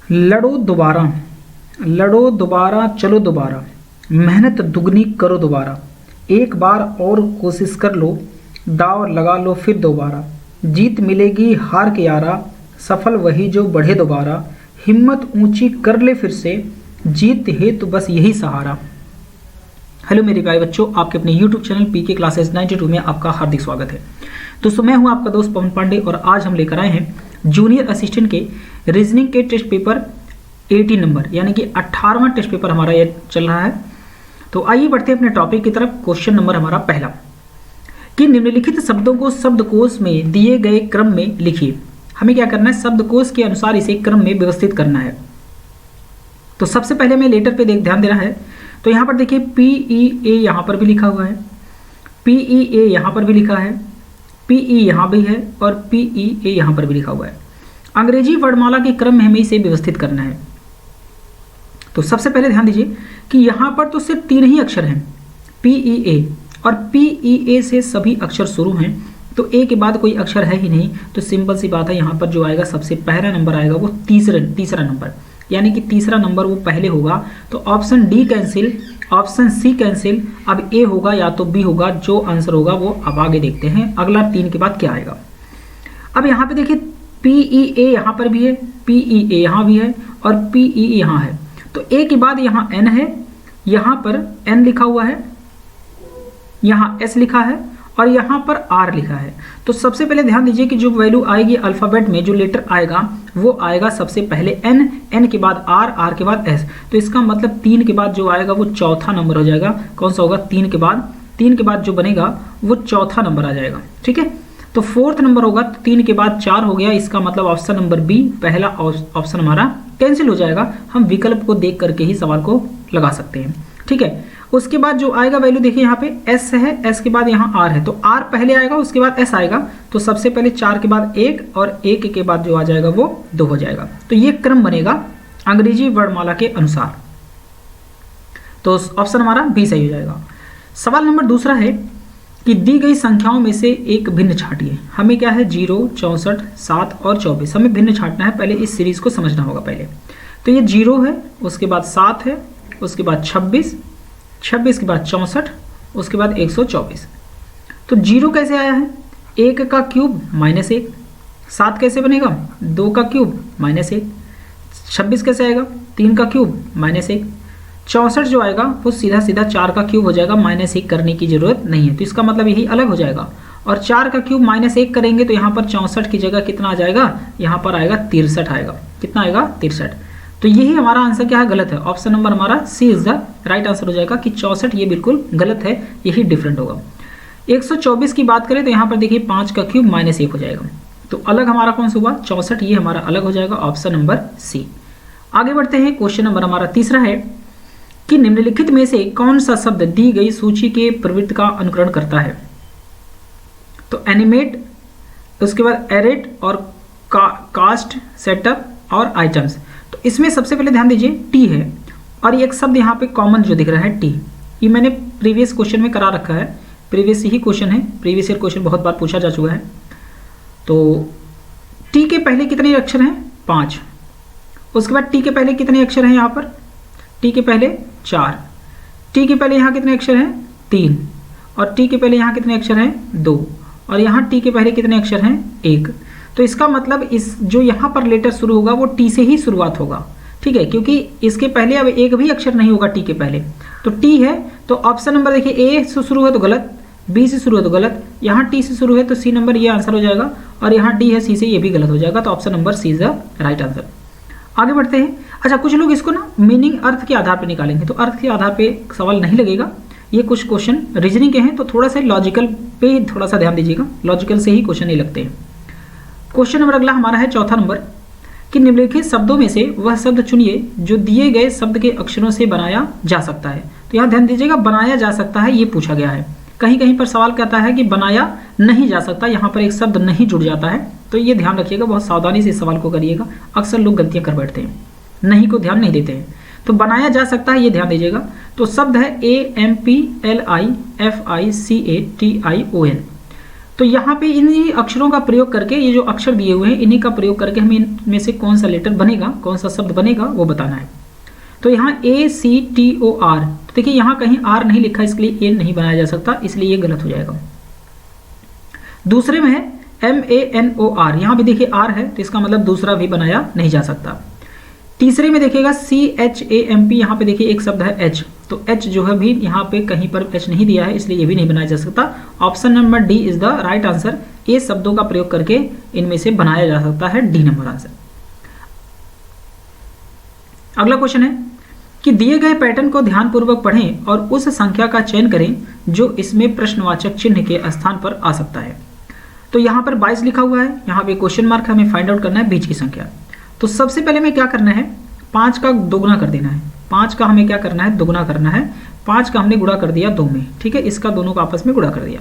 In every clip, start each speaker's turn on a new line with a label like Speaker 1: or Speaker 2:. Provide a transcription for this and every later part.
Speaker 1: लड़ो दोबारा, लड़ो दोबारा, चलो दोबारा, मेहनत दुगनी करो दोबारा, एक बार और कोशिश कर लो, दाव लगा लो फिर दोबारा, जीत मिलेगी हार के यारा, सफल वही जो बढ़े दोबारा, हिम्मत ऊंची कर ले फिर से, जीत है तो बस यही सहारा। हेलो मेरे प्यारे बच्चों, आपके अपने YouTube चैनल पीके क्लासेस 92 में आपका हार्दिक स्वागत है। दोस्तों मैं हूं आपका दोस्त पवन पांडे और आज हम लेकर आए हैं जूनियर असिस्टेंट के रीजनिंग के टेस्ट पेपर 18 नंबर, यानी कि 18वां टेस्ट पेपर हमारा ये चल रहा है। तो आइए बढ़ते हैं अपने टॉपिक की तरफ। क्वेश्चन नंबर हमारा पहला कि निम्नलिखित शब्दों को शब्दकोश में दिए गए क्रम में लिखिए। हमें क्या करना है, शब्दकोश के अनुसार इसे क्रम में व्यवस्थित करना है। तो सबसे पहले मैं लेटर पे ध्यान दे रहा है। तो यहाँ पर देखिए PEA यहाँ पर भी लिखा हुआ है, PEA यहाँ पर भी लिखा है, PE यहाँ भी है और PEA यहाँ पर भी लिखा हुआ है। अंग्रेजी वर्णमाला के क्रम में हमें इसे व्यवस्थित करना है। तो सबसे पहले ध्यान दीजिए कि यहाँ पर तो सिर्फ 3 ही अक्षर हैं, PEA, और PEA से सभी अक्षर शुरू हैं। तो ए के बाद कोई अक्षर है ही नहीं, तो सिंपल सी बात है, यहाँ पर जो आएगा सबसे पहला नंबर आएगा वो तीसरा नंबर, यानी कि तीसरा नंबर वो पहले होगा। तो option D cancel, option C cancel, अब ए होगा या तो बी होगा, जो आंसर होगा वो अब आगे देखते हैं अगला 3 के बाद क्या आएगा। अब यहाँ पे देखिए PEA यहाँ पर भी है, PEA यहाँ भी है और PE यहाँ है। तो ए के बाद यहाँ N है, यहाँ पर N लिखा हुआ है, यहाँ S लिखा है और यहाँ पर R लिखा है। तो सबसे पहले ध्यान दीजिए कि जो वैल्यू आएगी अल्फ़ाबेट में, जो लेटर आएगा वो आएगा सबसे पहले N, N के बाद R, R के बाद S। तो इसका मतलब 3 के बाद जो आएगा वो चौथा नंबर हो जाएगा। कौन सा होगा? 3 के बाद जो बनेगा वो चौथा नंबर आ जाएगा। ठीक है, तो 4th नंबर होगा, तो 3 के बाद 4 हो गया। इसका मतलब ऑप्शन नंबर बी, पहला ऑप्शन हमारा कैंसिल हो जाएगा। हम विकल्प को देख करके ही सवाल को लगा सकते हैं। ठीक है, उसके बाद जो आएगा वैल्यू देखिए यहाँ पे S है, S के बाद यहाँ R है, तो R पहले आएगा उसके बाद S आएगा। तो सबसे पहले 4 के बाद 1 और 1 के बाद जो आ जाएगा वो 2 हो जाएगा। तो ये क्रम बनेगा अंग्रेजी वर्णमाला के अनुसार। तो ऑप्शन हमारा बी सही हो जाएगा। सवाल नंबर दूसरा है कि दी गई संख्याओं में से एक भिन्न छांटिए। हमें क्या है, 0, 64, 7 और 24, हमें भिन्न छांटना है। पहले इस सीरीज को समझना होगा पहले। तो ये 0 है, उसके बाद 7 है, उसके बाद 26 के बाद 64, उसके बाद 124। तो 0 कैसे आया है? 1 का क्यूब -1। 7 कैसे बनेगा? 2 का क्यूब -1। 26 कैसे आएगा? 3 का क्यूब -1। 64 जो आएगा वो सीधा 4 का क्यूब हो जाएगा, -1 करने की जरूरत नहीं है। तो इसका मतलब यही अलग हो जाएगा। और 4 का क्यूब -1 करेंगे तो यहाँ पर 64 की जगह कितना आ जाएगा? यहाँ पर आएगा 63 आएगा। कितना आएगा? 63। तो यही हमारा आंसर क्या है? गलत है। ऑप्शन नंबर हमारा सी इज द राइट आंसर हो जाएगा कि 64 ये बिल्कुल गलत है, यही डिफरेंट होगा। 124 की बात करें तो यहाँ पर देखिए 5 का क्यूब -1 हो जाएगा। तो अलग हमारा कौन सा हुआ? 64, ये हमारा अलग हो जाएगा, ऑप्शन नंबर सी। आगे बढ़ते हैं। क्वेश्चन नंबर हमारा तीसरा है कि निम्नलिखित में से कौन सा शब्द दी गई सूची के प्रवृत्ति का अनुकरण करता है? तो एनिमेट, उसके बाद एरेट और कास्ट, सेटअप और आइटम्स। तो इसमें सबसे पहले ध्यान दीजिए टी है, और एक शब्द यहाँ पे कॉमन जो दिख रहा है टी, ये मैंने प्रीवियस क्वेश्चन में करा रखा है। प्रीवियस ही क्वेश्चन है, प्रीवियस ईयर क्वेश्चन बहुत बार पूछा जा चुका है। तो टी के पहले कितने अक्षर हैं? 5। उसके बाद टी के पहले कितने अक्षर हैं? यहाँ पर टी के पहले 4। टी के पहले यहाँ कितने अक्षर हैं? 3। और टी के पहले यहाँ कितने अक्षर हैं? 2। और यहाँ टी के पहले कितने अक्षर हैं? 1। तो इसका मतलब इस जो यहाँ पर लेटर शुरू होगा वो टी से ही शुरुआत होगा। ठीक है, क्योंकि इसके पहले अब एक भी अक्षर नहीं होगा टी के पहले। तो टी है, तो ऑप्शन नंबर देखिए ए से शुरू है तो गलत, बी से शुरू है तो गलत, यहाँ टी से शुरू है तो सी नंबर ये आंसर हो जाएगा, और यहाँ डी है सी से, ये भी गलत हो जाएगा। तो option number C is the right answer. आगे बढ़ते हैं। अच्छा, कुछ लोग इसको ना मीनिंग, अर्थ के आधार पर निकालेंगे, तो अर्थ के आधार पर सवाल नहीं लगेगा। ये कुछ क्वेश्चन रीजनिंग के हैं, तो थोड़ा सा लॉजिकल पे थोड़ा सा ध्यान दीजिएगा, लॉजिकल से ही क्वेश्चन नहीं लगते हैं। क्वेश्चन नंबर अगला हमारा है चौथा नंबर कि निम्नलिखित शब्दों में से वह शब्द चुनिए जो दिए गए शब्द के अक्षरों से बनाया जा सकता है। तो यहाँ ध्यान दीजिएगा, बनाया जा सकता है ये पूछा गया है। कहीं कहीं पर सवाल कहता है कि बनाया नहीं जा सकता, यहाँ पर एक शब्द नहीं जुड़ जाता है। तो ये ध्यान रखिएगा, बहुत सावधानी से इस सवाल को करिएगा। अक्सर लोग गलतियां कर बैठते हैं, नहीं को ध्यान नहीं देते हैं। तो बनाया जा सकता है ये ध्यान दीजिएगा। तो शब्द है AMPLIFICATION। तो यहाँ पे इन्हीं अक्षरों का प्रयोग करके, ये जो अक्षर दिए हुए हैं इन्हीं का प्रयोग करके हमें इनमें से कौन सा लेटर बनेगा, कौन सा शब्द बनेगा वो बताना है। तो यहाँ ACTOR, तो देखिए यहाँ कहीं R नहीं लिखा, इसके लिए A नहीं बनाया जा सकता, इसलिए ये गलत हो जाएगा। दूसरे में है MANOR, यहाँ भी देखिए R है तो इसका मतलब दूसरा भी बनाया नहीं जा सकता। तीसरे में देखिएगा CHAMP, यहाँ पे देखिए एक शब्द है H, तो H जो है भी यहाँ पे कहीं पर H नहीं दिया है, इसलिए ये भी नहीं बनाया जा सकता। Option number D is the right answer. ये शब्दों का प्रयोग करके इनमें से बनाया जा सकता है डी नंबर आंसर। अगला क्वेश्चन है कि दिए गए पैटर्न को ध्यानपूर्वक पढ़ें और उस संख्या का चयन करें जो इसमें प्रश्नवाचक चिन्ह के स्थान पर आ सकता है। तो यहाँ पर 22 लिखा हुआ है, यहाँ पे क्वेश्चन मार्क हमें फाइंड आउट करना है बीच की संख्या। तो सबसे पहले हमें क्या करना है, 5 का दोगुना कर देना है। 5 का हमें क्या करना है, दोगुना करना है। 5 का हमने गुणा कर दिया 2 में, ठीक है, इसका दोनों का आपस में गुणा कर दिया।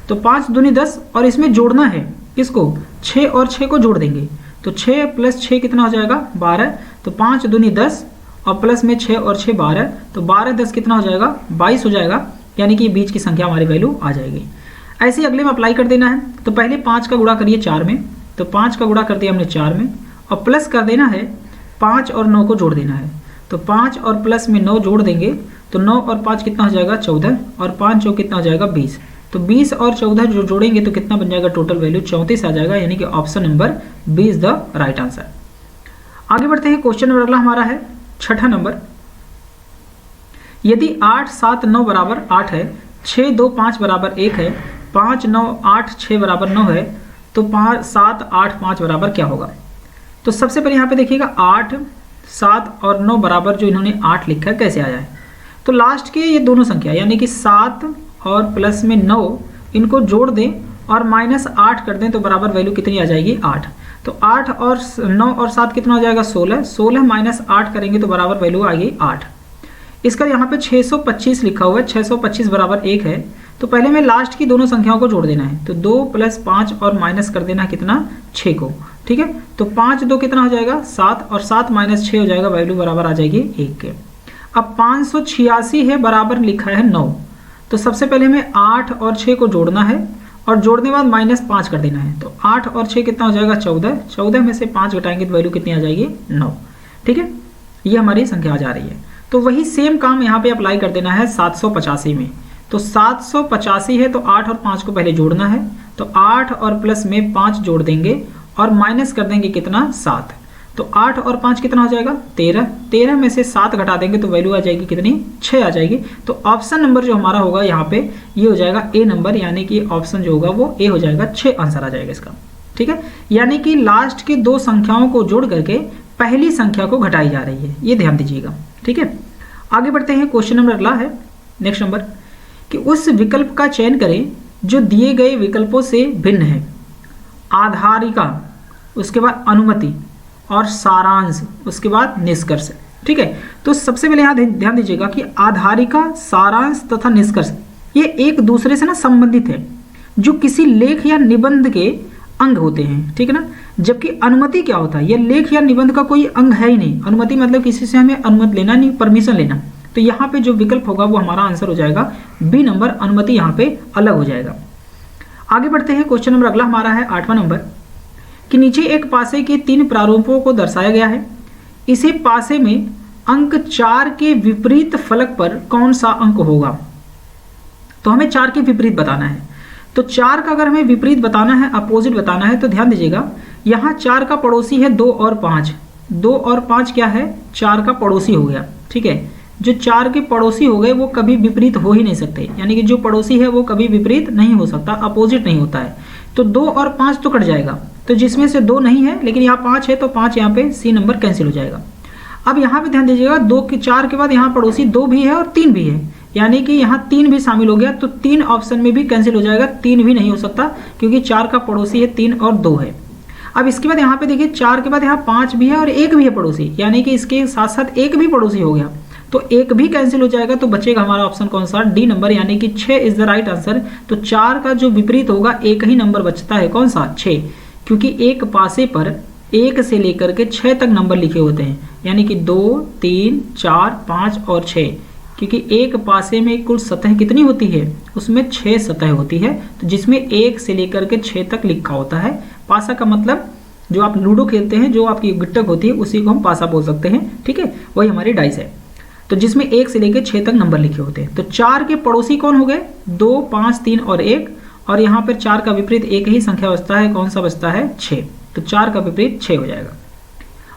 Speaker 1: तो 5 दूनी 10 और इसमें जोड़ना है किसको, 6 और 6 को जोड़ देंगे। तो 6 प्लस 6 कितना हो जाएगा, 12। तो 5 दूनी 10 और प्लस में 6 और 6 12, तो 12 10 कितना हो जाएगा, 22 हो जाएगा, यानी कि बीच की संख्या हमारी वैल्यू आ जाएगी। ऐसे ही अगले में अप्लाई कर देना है। तो पहले 5 का गुणा करिए 4 में, तो 5 का गुणा कर दिया हमने 4 में, और प्लस कर देना है 5 और 9 को जोड़ देना है। तो 5 और प्लस में 9 जोड़ देंगे, तो 9 और 5 कितना हो जाएगा, 14, और 5 चौक कितना हो जाएगा, 20। तो 20 और 14 जो जोड़ेंगे तो कितना बन जाएगा, टोटल वैल्यू 34 आ जाएगा, यानी कि option number B is the right answer. आगे बढ़ते हैं, क्वेश्चन नंबर अगला हमारा है 6ठा नंबर। यदि 8 7 9 बराबर 8 है, 6 2 5 बराबर 1 है, 5 9 8 6 बराबर 9 है, तो 5 7 8 5 बराबर क्या होगा। तो सबसे पहले यहाँ पे देखिएगा 8 7 और 9 बराबर जो इन्होंने 8 लिखा है कैसे आया है। तो लास्ट के ये दोनों संख्या यानी कि 7 और प्लस में 9 इनको जोड़ दें और माइनस 8 कर दें तो बराबर वैल्यू कितनी आ जाएगी, 8। तो 8 और 9 और 7 कितना हो जाएगा, 16। 16 माइनस 8 करेंगे तो बराबर वैल्यू आएगी 8। इसका यहाँ पे 625 लिखा हुआ है, 625 बराबर 1 है। तो पहले में लास्ट की दोनों संख्याओं को जोड़ देना है। तो 2 प्लस 5 और माइनस कर देना कितना, 6 को, ठीक है। तो 5 2 कितना हो जाएगा, 7, और 7 माइनस 6 हो जाएगा, वैल्यू बराबर आ जाएगी 1 के। अब 586 है, बराबर लिखा है 9। तो सबसे पहले हमें 8 और 6 को जोड़ना है और जोड़ने के बाद माइनस 5 कर देना है। तो 8 और 6 कितना हो जाएगा, 14। 14 में से 5 घटाएंगे तो वैल्यू कितनी आ जाएगी, 9, ठीक है। ये हमारी संख्या आ जा रही है। तो वही सेम काम यहाँ पे अप्लाई कर देना है 785 में। तो 785 है तो 8 और 5 को पहले जोड़ना है। तो 8 और प्लस में 5 जोड़ देंगे और माइनस कर देंगे कितना, 7। तो 8 और 5 कितना हो जाएगा, 13। 13 में से 7 घटा देंगे तो वैल्यू आ जाएगी कितनी, 6 आ जाएगी। तो ऑप्शन नंबर जो हमारा होगा यहाँ पे ये हो जाएगा ए नंबर, यानी कि ऑप्शन जो होगा वो ए हो जाएगा, 6 आंसर आ जाएगा इसका, ठीक है। यानी कि लास्ट की दो संख्याओं को जोड़ करके पहली संख्या को घटाई जा रही है, ये ध्यान दीजिएगा, ठीक है। आगे बढ़ते हैं, क्वेश्चन नंबर अगला है नेक्स्ट नंबर कि उस विकल्प का चयन करें जो दिए गए विकल्पों से भिन्न है। आधारिका, उसके बाद अनुमति और सारांश, उसके बाद निष्कर्ष, ठीक है। तो सबसे पहले यहाँ ध्यान दीजिएगा कि आधारिका, सारांश तथा निष्कर्ष ये एक दूसरे से ना संबंधित है, जो किसी लेख या निबंध के अंग होते हैं, ठीक है ना। जबकि अनुमति क्या होता है, ये लेख या निबंध का कोई अंग है ही नहीं। अनुमति मतलब किसी से हमें अनुमति लेना नहीं, परमिशन लेना। तो यहाँ पे जो विकल्प होगा वो हमारा आंसर हो जाएगा बी नंबर, अनुमति यहाँ पे अलग हो जाएगा। आगे बढ़ते हैं, क्वेश्चन नंबर अगला हमारा है 8वां नंबर कि नीचे एक पासे के 3 प्रारूपों को दर्शाया गया है। इसे पासे में अंक 4 के विपरीत फलक पर कौन सा अंक होगा। तो हमें 4 के विपरीत बताना है। तो 4 का अगर हमें विपरीत बताना है, अपोजिट बताना है, तो ध्यान दीजिएगा यहाँ 4 का पड़ोसी है 2 और 5। 2 और 5 क्या है, 4 का पड़ोसी हो गया, ठीक है। जो 4 के पड़ोसी हो गए वो कभी विपरीत हो ही नहीं सकते, यानी कि जो पड़ोसी है वो कभी विपरीत नहीं हो सकता, अपोजिट नहीं होता है। तो 2 और 5 तो कट जाएगा, तो जिसमें से 2 नहीं है लेकिन यहाँ 5 है, तो 5 यहाँ पे सी नंबर कैंसिल हो जाएगा। अब यहाँ पे ध्यान दीजिएगा 2 के 4 के बाद यहाँ पड़ोसी 2 भी है और 3 भी है, यानी कि यहाँ 3 भी शामिल हो गया। तो 3 ऑप्शन में भी कैंसिल हो जाएगा, 3 भी नहीं हो सकता क्योंकि 4 का पड़ोसी है 3 और 2 है। अब इसके बाद यहाँ पे देखिए 4 के बाद यहाँ 5 भी है और 1 भी है पड़ोसी, यानी कि इसके साथ साथ 1 भी पड़ोसी हो गया, तो 1 भी कैंसिल हो जाएगा। तो बचेगा हमारा ऑप्शन कौन सा, डी नंबर, यानी कि 6 इज द राइट आंसर। तो 4 का जो विपरीत होगा एक ही नंबर बचता है, कौन सा, 6, क्योंकि एक पासे पर 1 से लेकर के 6 तक नंबर लिखे होते हैं, यानी कि 2 3 4 5 और 6 क्योंकि एक पासे में कुल सतह कितनी होती है, उसमें 6 सतह होती है, तो जिसमें 1 से लेकर के 6 तक लिखा होता है। पासा का मतलब जो आप लूडो खेलते हैं, जो आपकी गिट्टक होती है, उसी को हम पासा बोल सकते हैं, ठीक है, वही हमारी डाइस है। तो जिसमें 1 से लेकर 6 तक नंबर लिखे होते हैं। तो 4 के पड़ोसी कौन हो गए, 2, 5, 3 और 1, और यहाँ पर 4 का विपरीत एक ही संख्या बचता है, कौन सा बचता है, 6। तो 4 का विपरीत 6 हो जाएगा।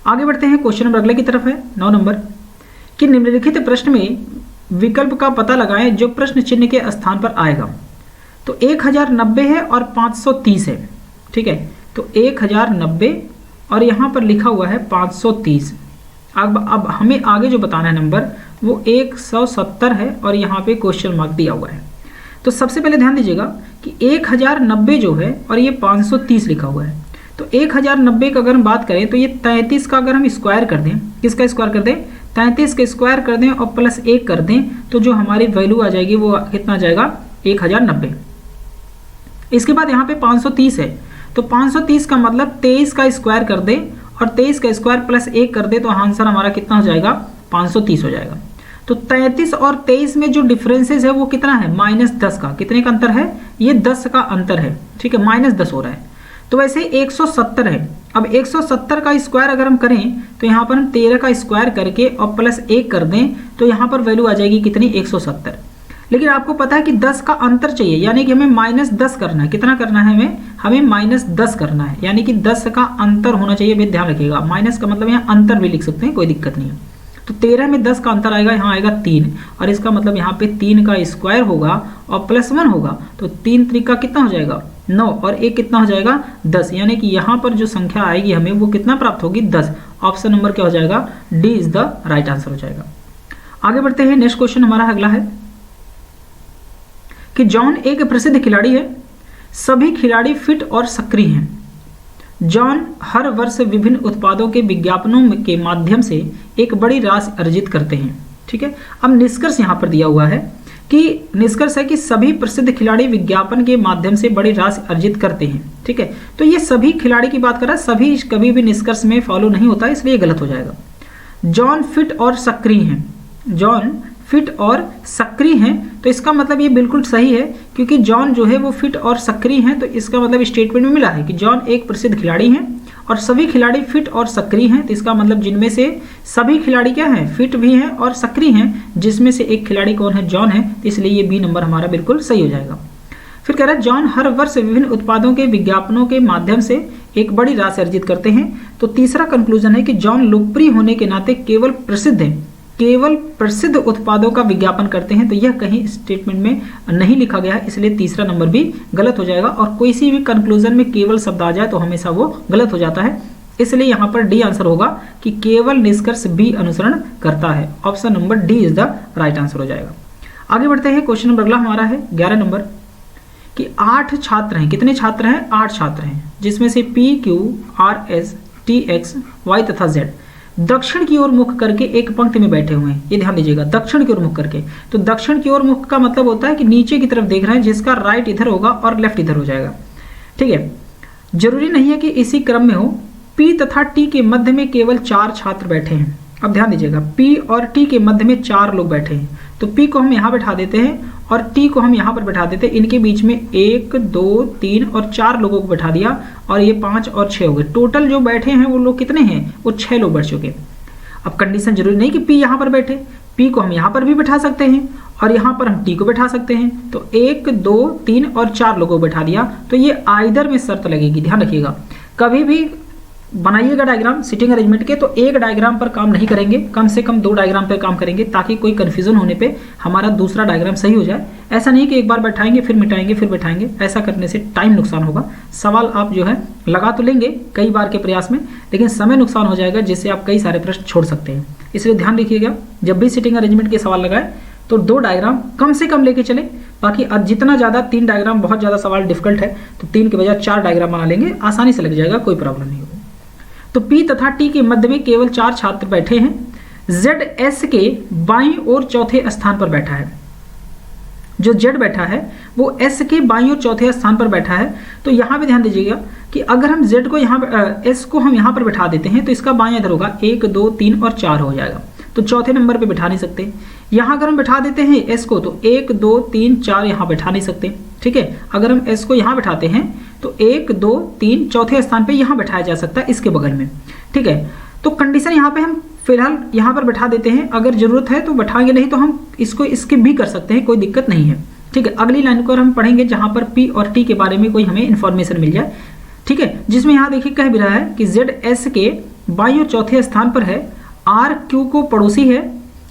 Speaker 1: आगे बढ़ते हैं, क्वेश्चन नंबर अगले की तरफ है 9 नंबर कि निम्नलिखित प्रश्न में विकल्प का पता लगाएं जो प्रश्न चिन्ह के स्थान पर आएगा। तो 1090 है और 530 है, ठीक है, तो 1090 और यहाँ पर लिखा हुआ है 530। अब हमें आगे जो बताना है नंबर वो 170 है और यहाँ पे क्वेश्चन मार्क दिया हुआ है। तो सबसे पहले ध्यान दीजिएगा कि 1090 जो है और ये 530 लिखा हुआ है। तो 1090 का अगर हम बात करें तो ये 33 का अगर हम स्क्वायर कर दें, किसका स्क्वायर कर दें, 33 का स्क्वायर कर दें और प्लस 1 कर दें, तो जो हमारी वैल्यू आ जाएगी वो कितना आ जाएगा, 1090। इसके बाद यहाँ पे 530 है, तो 530 का मतलब 23 का स्क्वायर कर दें और 23 का स्क्वायर प्लस 1 कर दे, तो आंसर हमारा कितना हो जाएगा, 530 हो जाएगा। तो 33 और 23 में जो डिफरेंसेस है वो कितना है, -10 का। कितने का अंतर है, ये 10 का अंतर है, ठीक है, -10 हो रहा है। तो वैसे 170 है। अब 170 का स्क्वायर अगर हम करें तो यहाँ पर हम 13 का स्क्वायर करके और प्लस 1 कर दें, तो यहाँ पर वैल्यू आ जाएगी कितनी, 170। लेकिन आपको पता है कि 10 का अंतर चाहिए, यानी कि हमें -10 करना है। कितना करना है हमें -10 करना है, यानी कि 10 का अंतर होना चाहिए। भी ध्यान रखिएगा, माइनस का मतलब यहाँ अंतर भी लिख सकते हैं, कोई दिक्कत नहीं है। तो 13 में 10 का अंतर आएगा, यहाँ आएगा 3, और इसका मतलब यहाँ पे 3 का स्क्वायर होगा और प्लस 1 होगा, तो 3 त्रिका कितना हो जाएगा, 9, और 1 कितना हो जाएगा, 10। यानी कि यहाँ पर जो संख्या आएगी हमें वो कितना प्राप्त होगी, 10। ऑप्शन नंबर क्या हो जाएगा, D is the right answer हो जाएगा। आगे बढ़ते हैं, नेक्स्ट क्वेश्चन हमारा अगला है कि जॉन एक प्रसिद्ध खिलाड़ी है, सभी खिलाड़ी फिट और सक्रिय हैं। जॉन हर वर्ष विभिन्न उत्पादों के विज्ञापनों के माध्यम से एक बड़ी राशि अर्जित करते हैं, ठीक है। अब निष्कर्ष यहाँ पर दिया हुआ है कि निष्कर्ष है कि सभी प्रसिद्ध खिलाड़ी विज्ञापन के माध्यम से बड़ी राशि अर्जित करते हैं, ठीक है। तो ये सभी खिलाड़ी की बात कर रहा है, सभी कभी भी निष्कर्ष में फॉलो नहीं होता, इसलिए गलत हो जाएगा। जॉन फिट और सक्रिय हैं, जॉन फिट और सक्रिय हैं, तो इसका मतलब ये बिल्कुल सही है, क्योंकि जॉन जो है वो फिट और सक्रिय हैं। तो इसका मतलब स्टेटमेंट में मिला है कि जॉन एक प्रसिद्ध खिलाड़ी हैं और सभी खिलाड़ी फिट और सक्रिय हैं। तो इसका मतलब जिनमें से सभी खिलाड़ी क्या हैं, फिट भी हैं और सक्रिय हैं, जिसमें से एक खिलाड़ी कौन है, जॉन है। तो इसलिए ये बी नंबर हमारा बिल्कुल सही हो जाएगा। फिर कह रहा है जॉन हर वर्ष विभिन्न उत्पादों के विज्ञापनों के माध्यम से एक बड़ी राशि अर्जित करते हैं। तो तीसरा कंक्लूजन है कि जॉन लोकप्रिय होने के नाते केवल प्रसिद्ध उत्पादों का विज्ञापन करते हैं। तो यह कहीं स्टेटमेंट में नहीं लिखा गया है, इसलिए तीसरा नंबर भी गलत हो जाएगा। और कोई सी भी कंक्लूजन में केवल शब्द आ जाए तो हमेशा वो गलत हो जाता है, इसलिए यहाँ पर डी आंसर होगा कि केवल निष्कर्ष बी अनुसरण करता है। Option number D is the right answer हो जाएगा। आगे बढ़ते हैं, क्वेश्चन नंबर अगला हमारा है 11 नंबर कि 8 छात्र हैं। कितने छात्र हैं, 8 छात्र हैं, जिसमें से P, Q, R, S, T, X, Y तथा जेड दक्षिण की ओर मुख करके एक पंक्ति में बैठे हुए हैं। ये ध्यान दीजिएगा, दक्षिण की ओर मुख करके। तो दक्षिण की ओर मुख का मतलब होता है कि नीचे की तरफ देख रहे हैं, जिसका राइट इधर होगा और लेफ्ट इधर हो जाएगा, ठीक है। जरूरी नहीं है कि इसी क्रम में हो। पी तथा टी के मध्य में केवल 4 छात्र बैठे हैं। अब ध्यान दीजिएगा, पी और टी के मध्य में 4 लोग बैठे हैं। तो पी को हम यहाँ बैठा देते हैं और टी को हम यहाँ पर बैठा देते हैं। इनके बीच में 1, 2, 3 और 4 लोगों को बैठा दिया, और ये 5 और 6 हो गए। टोटल जो बैठे हैं वो लोग कितने हैं, वो 6 लोग बैठ चुके। अब कंडीशन जरूरी नहीं कि पी यहाँ पर बैठे, पी को हम यहाँ पर भी बैठा सकते हैं और यहाँ पर हम टी को बैठा सकते हैं। तो 1, 2, 3 और 4 लोगों को बैठा दिया, तो ये आइदर में शर्त लगेगी। ध्यान रखिएगा, कभी भी बनाइएगा डायग्राम सिटिंग अरेंजमेंट के तो एक डायग्राम पर काम नहीं करेंगे, कम से कम 2 डायग्राम पर काम करेंगे, ताकि कोई कंफ्यूजन होने पे हमारा दूसरा डायग्राम सही हो जाए। ऐसा नहीं कि एक बार बैठाएंगे फिर मिटाएंगे फिर बैठाएंगे, ऐसा करने से टाइम नुकसान होगा। सवाल आप जो है लगा तो लेंगे कई बार के प्रयास में, लेकिन समय नुकसान हो जाएगा, जिससे आप कई सारे प्रश्न छोड़ सकते हैं। इसलिए ध्यान रखिएगा, जब भी सिटिंग अरेंजमेंट के सवाल लगाए तो 2 डायग्राम कम से कम लेके चले। बाकी जितना ज़्यादा 3 डायग्राम, बहुत ज़्यादा सवाल डिफिकल्ट है तो 3 के बजाय 4 डायग्राम बना लेंगे, आसानी से लग जाएगा, कोई प्रॉब्लम नहीं होगी। तो P तथा T के मध्य में केवल 4 छात्र बैठे हैं। Z S के बाईं ओर चौथे स्थान पर बैठा है। जो Z बैठा है वो S के बाईं ओर चौथे स्थान पर बैठा है। तो यहाँ पे ध्यान दीजिएगा कि अगर हम Z को यहाँ S को हम यहाँ पर बैठा देते हैं तो इसका बायां इधर होगा, 1, 2, 3 और 4 हो जाएगा। तो चौथे नंबर पे बैठा नहीं सकते। यहाँ अगर हम बैठा देते हैं s को तो 1 2 3 4 यहाँ बैठा नहीं सकते, ठीक है। अगर हम s को यहाँ बैठाते हैं तो 1 2 3 चौथे स्थान पे यहाँ बैठाया जा सकता है इसके बगल में, ठीक है। तो कंडीशन यहाँ पे हम फिलहाल यहाँ पर बैठा देते हैं, अगर जरूरत है तो बैठाएंगे, नहीं तो हम इसको स्किप भी कर सकते हैं, कोई दिक्कत नहीं है, ठीक है। अगली लाइन को हम पढ़ेंगे जहाँ पर p और t के बारे में कोई हमें इन्फॉर्मेशन मिल जाए, ठीक है। जिसमें यहाँ देखिए कह भी रहा है कि z s के बाईं और चौथे स्थान पर है, r q को पड़ोसी है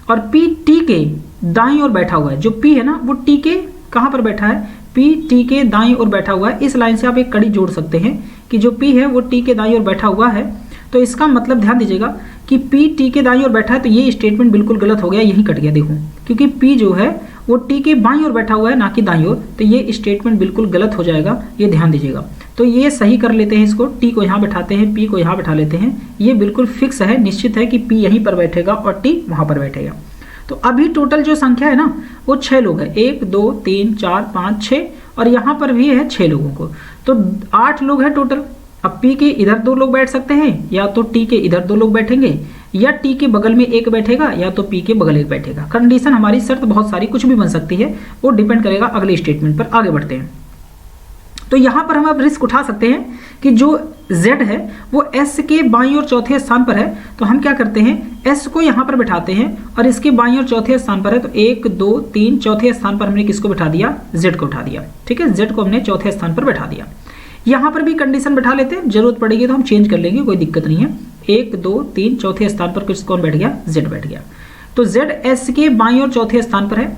Speaker 1: और p t के दाईं ओर बैठा हुआ है। जो p है ना वो t के कहाँ पर बैठा है, p t के दाईं ओर बैठा हुआ है। इस लाइन से आप एक कड़ी जोड़ सकते हैं कि जो p है वो t के दाईं ओर बैठा हुआ है, तो इसका मतलब ध्यान दीजिएगा कि p t के दाईं ओर बैठा है, तो ये स्टेटमेंट बिल्कुल गलत हो गया, यहीं कट गया देखो, क्योंकि p जो है वो t के बाईं ओर बैठा हुआ है ना कि दाईं ओर, तो ये स्टेटमेंट बिल्कुल गलत हो जाएगा, ये ध्यान दीजिएगा। तो ये सही कर लेते हैं इसको, t को यहाँ बैठाते हैं, p को यहाँ बैठा लेते हैं, ये बिल्कुल फिक्स है, निश्चित है कि p यहीं पर बैठेगा और t वहाँ पर बैठेगा। तो अभी टोटल जो संख्या है ना वो 6 लोग है, 1 2 3 4 5 6 और यहाँ पर भी है 6 लोगों को, तो 8 लोग है टोटल। अब p के इधर 2 लोग बैठ सकते हैं, या तो t के इधर 2 लोग बैठेंगे, या t के बगल में एक बैठेगा, या तो p के बगल एक बैठेगा। कंडीशन हमारी शर्त बहुत सारी कुछ भी बन सकती है, वो डिपेंड करेगा अगले स्टेटमेंट पर। आगे बढ़ते हैं। तो यहाँ पर हम अब रिस्क उठा सकते हैं कि जो z है वो s के बाईं और चौथे स्थान पर है, तो हम क्या करते हैं s को यहाँ पर बैठाते हैं और इसके बाईं और चौथे स्थान पर है, तो 1 2 3 चौथे स्थान पर हमने किसको बैठा दिया, z को उठा दिया, ठीक है। z को हमने चौथे स्थान पर बैठा दिया। यहाँ पर भी कंडीशन बैठा लेते हैं, जरूरत पड़ेगी तो हम चेंज कर लेंगे, कोई दिक्कत नहीं है। 1 2 3 चौथे स्थान पर कौन बैठ गया, z बैठ गया। तो z s के बाईं और चौथे स्थान पर है,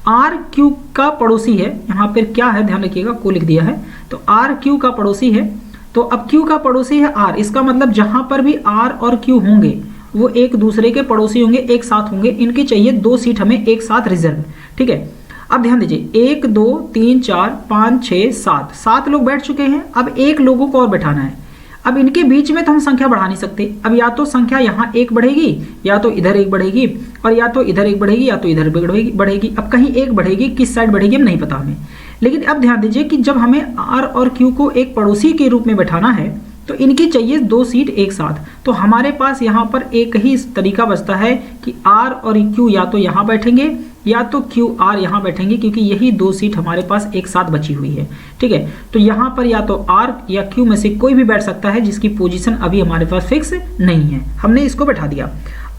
Speaker 1: r q का पड़ोसी है, यहाँ पर क्या है ध्यान रखिएगा, को लिख दिया है, तो r q का पड़ोसी है। तो अब q का पड़ोसी है r, इसका मतलब जहां पर भी r और q होंगे वो एक दूसरे के पड़ोसी होंगे, एक साथ होंगे, इनकी चाहिए 2 सीट हमें एक साथ रिजर्व, ठीक है। अब ध्यान दीजिए 1 2 3 4 5 6 7 7 लोग बैठ चुके हैं, अब 1 लोगों को और बैठाना है। अब इनके बीच में तो हम संख्या बढ़ा नहीं सकते, अब या तो संख्या यहाँ 1 बढ़ेगी, या तो इधर 1 बढ़ेगी, और या तो इधर 1 बढ़ेगी, या तो इधर बढ़ेगी। अब कहीं 1 बढ़ेगी, किस साइड बढ़ेगी हम नहीं पता हमें। लेकिन अब ध्यान दीजिए कि जब हमें r और q को एक पड़ोसी के रूप में बैठाना है तो इनकी चाहिए 2 सीट एक साथ, तो हमारे पास यहाँ पर एक ही तरीका बचता है कि r और q या तो यहाँ बैठेंगे या तो q r यहाँ बैठेंगे, क्योंकि यही 2 सीट हमारे पास एक साथ बची हुई है, ठीक है। तो यहाँ पर या तो r या q में से कोई भी बैठ सकता है, जिसकी पोजीशन अभी हमारे पास फिक्स नहीं है, हमने इसको बैठा दिया।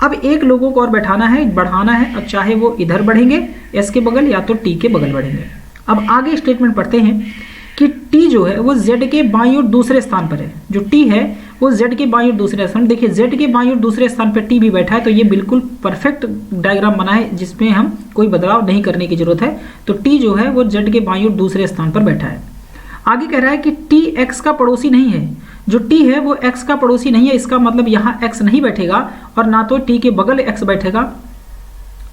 Speaker 1: अब 1 लोगों को और बैठाना है, बढ़ाना है, अब चाहे वो इधर बढ़ेंगे s के बगल या तो t के बगल बढ़ेंगे। अब आगे स्टेटमेंट पढ़ते हैं कि t जो है वो z के बाईं ओर दूसरे स्थान पर है, जो t है वो z के बाईं ओर दूसरे स्थान, देखिए z के बाईं ओर दूसरे स्थान पर t भी बैठा है, तो ये बिल्कुल परफेक्ट डायग्राम बना है जिसमें हम कोई बदलाव नहीं करने की जरूरत है। तो t जो है वो z के बाईं ओर दूसरे स्थान पर बैठा है। आगे कह रहा है कि t x का पड़ोसी नहीं है, जो t है वो x का पड़ोसी नहीं है, इसका मतलब यहाँ x नहीं बैठेगा और ना तो t के बगल x बैठेगा।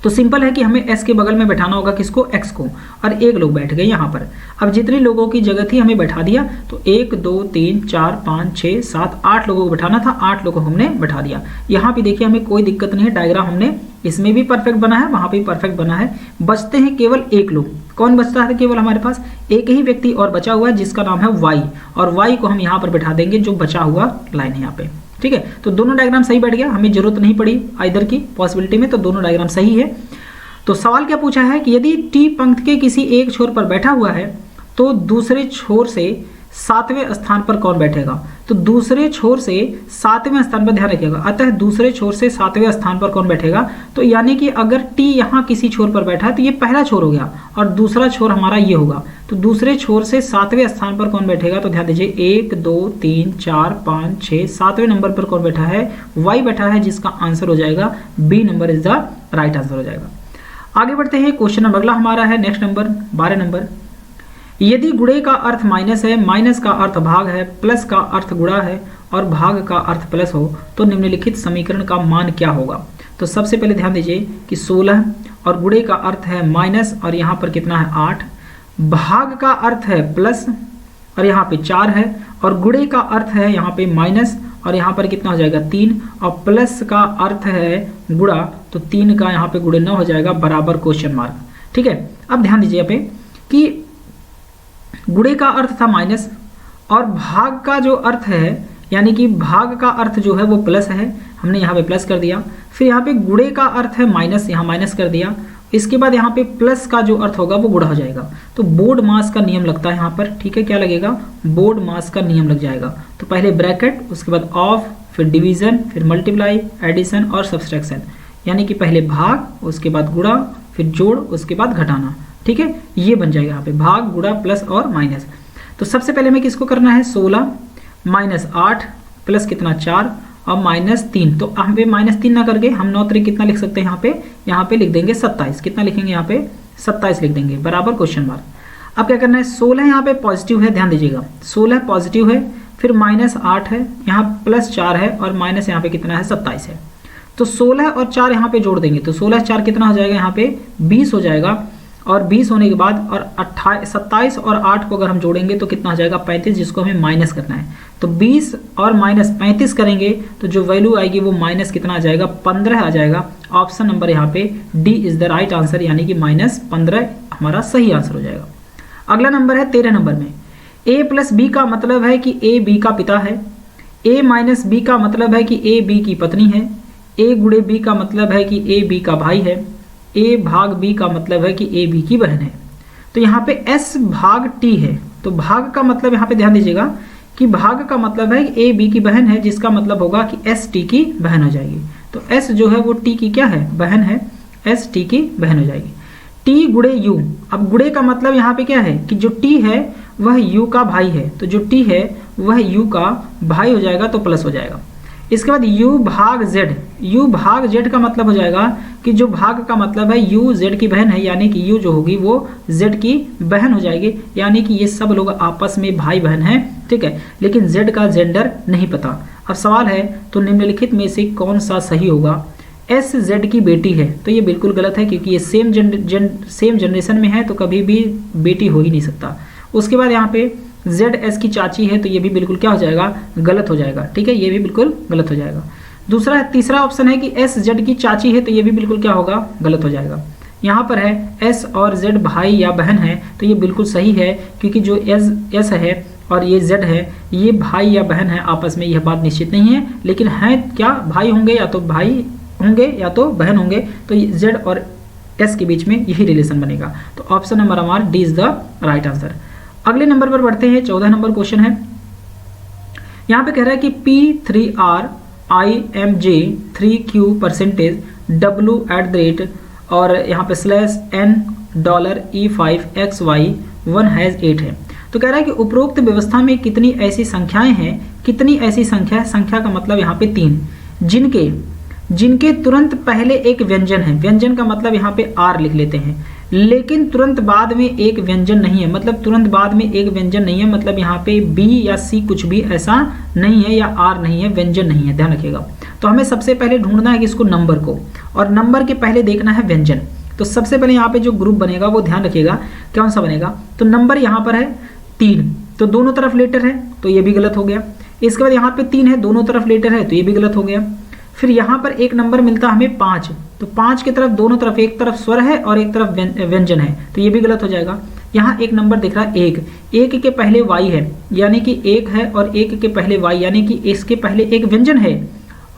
Speaker 1: तो सिंपल है कि हमें s के बगल में बैठाना होगा किसको, x को, और 1 लोग बैठ गए यहाँ पर। अब जितने लोगों की जगह थी हमें बैठा दिया, तो 1 2 3 4 5 6 7 8 लोगों को बैठाना था, 8 लोगों को हमने बैठा दिया। यहाँ भी देखिए हमें कोई दिक्कत नहीं है, डायग्राम हमने इसमें भी परफेक्ट बना है, वहाँ भी परफेक्ट बना है। बचते हैं केवल 1 लोग, कौन बचता है, केवल हमारे पास एक ही व्यक्ति और बचा हुआ है जिसका नाम है y, और y को हम यहाँ पर बैठा देंगे जो बचा हुआ लाइन है यहाँ पे, ठीक है। तो दोनों डायग्राम सही बैठ गया, हमें जरूरत नहीं पड़ी आइदर की पॉसिबिलिटी में, तो दोनों डायग्राम सही है। तो सवाल क्या पूछा है कि यदि t पंक्ति के किसी एक छोर पर बैठा हुआ है तो दूसरे छोर से 7वें स्थान पर कौन बैठेगा। तो दूसरे छोर से 7वें स्थान पर ध्यान रखिएगा, अतः दूसरे छोर से 7वें स्थान पर कौन बैठेगा, तो यानी कि अगर t यहाँ किसी छोर पर बैठा है तो ये पहला छोर हो गया और दूसरा छोर हमारा ये होगा, तो दूसरे छोर से 7वें स्थान पर कौन बैठेगा। तो ध्यान दीजिए 1 2 3 4 5 6 7वें नंबर पर कौन बैठा है, y बैठा है, जिसका आंसर हो जाएगा B number is the right answer हो जाएगा। आगे बढ़ते हैं, क्वेश्चन नंबर अगला हमारा है नेक्स्ट नंबर 12 नंबर। यदि गुणे का अर्थ माइनस है, माइनस का अर्थ भाग है, प्लस का अर्थ गुणा है और भाग का अर्थ प्लस हो तो निम्नलिखित समीकरण का मान क्या होगा। तो सबसे पहले ध्यान दीजिए कि 16 और गुणे का अर्थ है माइनस और यहाँ पर कितना है 8, भाग का अर्थ है प्लस और यहाँ पे 4 है, और गुणे का अर्थ है यहाँ पे माइनस और यहाँ पर कितना हो जाएगा 3, और प्लस का अर्थ है गुणा, तो 3 का यहाँ पे गुणा हो जाएगा बराबर क्वेश्चन मार्क, ठीक है। अब ध्यान दीजिए यहाँ पे कि गुणे का अर्थ था माइनस और भाग का जो अर्थ है यानी कि भाग का अर्थ जो है वो प्लस है, हमने यहाँ पे प्लस कर दिया। फिर यहाँ पे गुणे का अर्थ है माइनस, यहाँ माइनस कर दिया, इसके बाद यहाँ पे प्लस का जो अर्थ होगा वो गुणा हो जाएगा। तो बोर्ड मास का नियम लगता है यहाँ पर, ठीक है, क्या लगेगा, बोर्ड मास का नियम लग जाएगा। तो पहले ब्रैकेट, उसके बाद ऑफ, फिर डिवीजन, फिर मल्टीप्लाई, एडिशन और सब्सट्रैक्शन, यानी कि पहले भाग, उसके बाद गुणा, फिर जोड़, उसके बाद घटाना, ठीक है, ये बन जाएगा यहाँ पे भाग, गुणा, प्लस और माइनस। तो सबसे पहले हमें किसको करना है, 16 माइनस 8 प्लस कितना 4 और -3। तो हम पे -3 ना करके हम 9 3 कितना लिख सकते हैं यहाँ पे लिख देंगे 27। कितना लिखेंगे यहाँ पे, 27 लिख देंगे, बराबर क्वेश्चन मार्क। अब क्या करना है, 16 यहाँ पे पॉजिटिव है, ध्यान दीजिएगा 16 पॉजिटिव है, फिर -8 है, यहाँ +4 है और माइनस यहाँ पे कितना है 27 है। तो 16 और 4 यहाँ पे जोड़ देंगे तो 16 4 कितना हो जाएगा, यहाँ पे 20 हो जाएगा। और 20 होने के बाद और 27 और 8 को अगर हम जोड़ेंगे तो कितना हो जाएगा 35, जिसको हमें माइनस करना है। तो 20 और -35 करेंगे तो जो वैल्यू आएगी वो माइनस कितना आ जाएगा, 15 आ जाएगा। ऑप्शन नंबर यहाँ पे D is the right answer, यानी कि -15 हमारा सही आंसर हो जाएगा। अगला नंबर है 13 नंबर में। a प्लस बी का मतलब है कि a b का पिता है, a माइनस बी का मतलब है कि a b की पत्नी है, a गुणे b का मतलब है कि a b का भाई है, a भाग b का मतलब है कि a b की बहन है। तो यहाँ पे s भाग t है, तो भाग का मतलब यहाँ पे ध्यान दीजिएगा कि भाग का मतलब है कि a b की बहन है, जिसका मतलब होगा कि s t की बहन हो जाएगी। तो s जो है वो t की क्या है, बहन है, s t की बहन हो जाएगी। t गुणे u, अब गुणे का मतलब यहाँ पे क्या है कि जो t है वह u का भाई है, तो जो t है वह u का भाई हो जाएगा, तो प्लस हो जाएगा। इसके बाद u भाग z, u भाग z का मतलब हो जाएगा कि जो भाग का मतलब है u z की बहन है, यानी कि u जो होगी वो z की बहन हो जाएगी, यानी कि ये सब लोग आपस में भाई बहन हैं, ठीक है, लेकिन z का जेंडर नहीं पता। अब सवाल है तो निम्नलिखित में से कौन सा सही होगा। s z की बेटी है, तो ये बिल्कुल गलत है क्योंकि ये सेम जनरेशन में है, तो कभी भी बेटी हो ही नहीं सकता। उसके बाद यहाँ पे जेड एस की चाची है, तो ये भी बिल्कुल क्या हो जाएगा, गलत हो जाएगा, ठीक है, ये भी बिल्कुल गलत हो जाएगा। दूसरा तीसरा ऑप्शन है कि एस जेड की चाची है, तो ये भी बिल्कुल क्या होगा, गलत हो जाएगा। यहाँ पर है एस और जेड भाई या बहन है, तो ये बिल्कुल सही है क्योंकि जो एस है और ये जेड है ये भाई या बहन है, आपस में यह बात निश्चित नहीं है, लेकिन है क्या, भाई होंगे या तो भाई होंगे या तो बहन होंगे, तो जेड और एस के बीच में यही रिलेशन बनेगा। तो ऑप्शन नंबर हमारा D is the right answer. अगले नंबर पर बढ़ते हैं, 14 नंबर क्वेश्चन है। यहाँ पे कह रहा है कि P3R IMJ 3Q percentage W @ और यहाँ पे /N $E5XY 1 हैज़ 8 है। तो कह रहा है कि उपरोक्त व्यवस्था में कितनी ऐसी संख्याएं हैं, कितनी ऐसी संख्या है, संख्या का मतलब यहाँ पे 3, जिनके तुरंत पहले एक व्यंजन है, व्यंजन का मतलब यहाँ पे R लिख लेते हैं, लेकिन तुरंत बाद में एक व्यंजन नहीं है, मतलब तुरंत बाद में एक व्यंजन नहीं है, मतलब यहाँ पे B या C कुछ भी ऐसा नहीं है या R नहीं है, व्यंजन नहीं है, ध्यान रखिएगा। तो हमें सबसे पहले ढूंढना है कि इसको नंबर को, और नंबर के पहले देखना है व्यंजन। तो सबसे पहले यहाँ पे जो ग्रुप बनेगा वो ध्यान रखिएगा कौन सा बनेगा। तो नंबर यहाँ पर है 3, तो दोनों तरफ लेटर है, तो ये भी गलत हो गया। इसके बाद यहाँ पे 3 है, दोनों तरफ लेटर है, तो ये भी गलत हो गया। फिर यहाँ पर एक नंबर मिलता हमें 5, तो 5 की तरफ दोनों तरफ, एक तरफ स्वर है और एक तरफ व्यंजन है, तो ये भी गलत हो जाएगा। यहाँ एक नंबर दिख रहा है 1 के पहले y है, यानी कि 1 है, और 1 के पहले y यानी कि इसके पहले एक व्यंजन है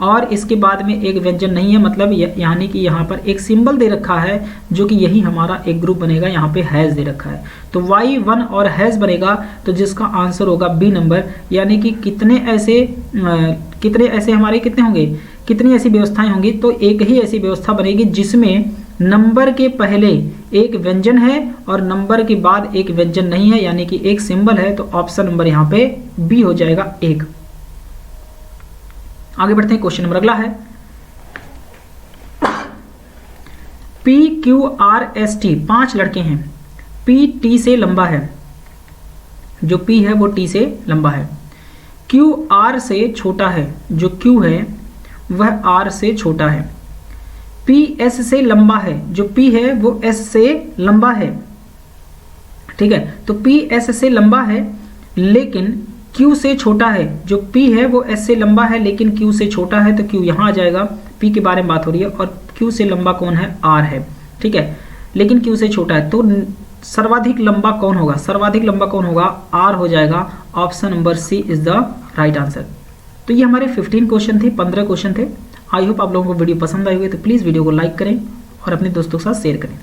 Speaker 1: और इसके बाद में एक व्यंजन नहीं है, मतलब यानी कि यहाँ पर एक सिंबल दे रखा है जो कि यही हमारा एक ग्रुप बनेगा, यहाँ पे हैज़ दे रखा है, तो y1 और हैज़ बनेगा, तो जिसका आंसर होगा बी नंबर। यानी कि कितने ऐसे हमारे कितने होंगे, कितनी ऐसी व्यवस्थाएं होंगी, तो एक ही ऐसी व्यवस्था बनेगी जिसमें नंबर के पहले एक व्यंजन है और नंबर के बाद एक व्यंजन नहीं है, यानी कि एक सिंबल है। तो ऑप्शन नंबर यहाँ पे बी हो जाएगा 1। आगे बढ़ते हैं, क्वेश्चन नंबर अगला है PQRST 5 लड़के हैं, P T से लंबा है, जो P है वो T से लंबा है, Q R से छोटा है, जो Q है वह R से छोटा है, P S से लंबा है, जो P है वो S से लंबा है, ठीक है। तो P S से लंबा है लेकिन Q से छोटा है, जो P है वो S से लंबा है लेकिन Q से छोटा है, तो Q यहाँ आ जाएगा। P के बारे में बात हो रही है और Q से लंबा कौन है, R है, ठीक है, लेकिन Q से छोटा है, तो सर्वाधिक लंबा कौन होगा, सर्वाधिक लंबा कौन होगा, R हो जाएगा। Option number C is the right answer. तो ये हमारे 15 क्वेश्चन थे, 15 क्वेश्चन थे। आई होप आप लोगों को वीडियो पसंद आई हुई, तो प्लीज़ वीडियो को लाइक करें और अपने दोस्तों के साथ शेयर करें।